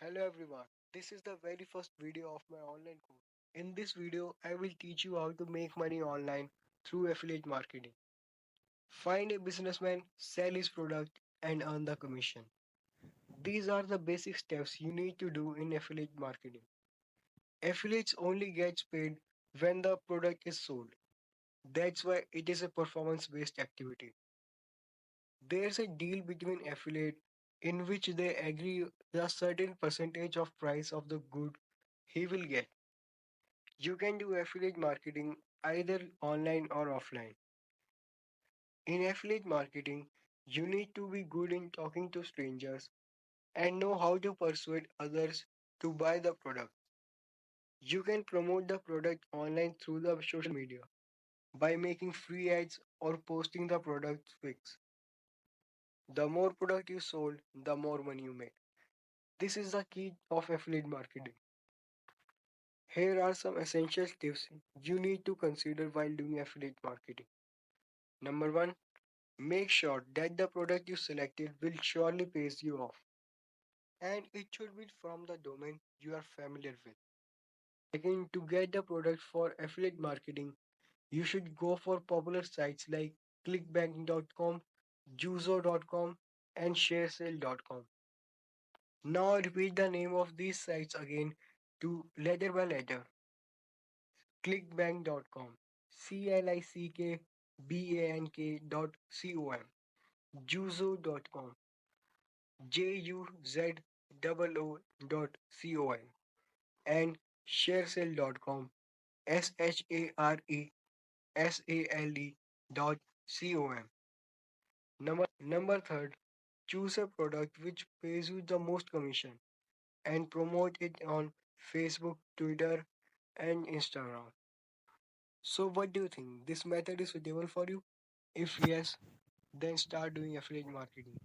Hello everyone, this is the very first video of my online course. In this video, I will teach you how to make money online through affiliate marketing. Find a businessman, sell his product, and earn the commission. These are the basic steps you need to do in affiliate marketing. Affiliates only gets paid when the product is sold. That's why it is a performance-based activity. There's a deal between affiliate in which they agree a certain percentage of price of the good he will get. You can do affiliate marketing either online or offline. In affiliate marketing, you need to be good in talking to strangers and know how to persuade others to buy the product. You can promote the product online through the social media by making free ads or posting the product pics. The more product you sold, the more money you make. This is the key of affiliate marketing. Here are some essential tips you need to consider while doing affiliate marketing. Number 1, make sure that the product you selected will surely pays you off, and it should be from the domain you are familiar with. Second, to get the product for affiliate marketing, you should go for popular sites like clickbank.com, juzo.com, and sharesale.com. Now repeat the name of these sites again to letter by letter. Clickbank.com, clickbank.com, juzo.com, juzoo.com, and sharesale.com, sharesale.com. Number third, choose a product which pays you the most commission and promote it on Facebook, Twitter, and Instagram. So, what do you think? This method is suitable for you? If yes, then start doing affiliate marketing.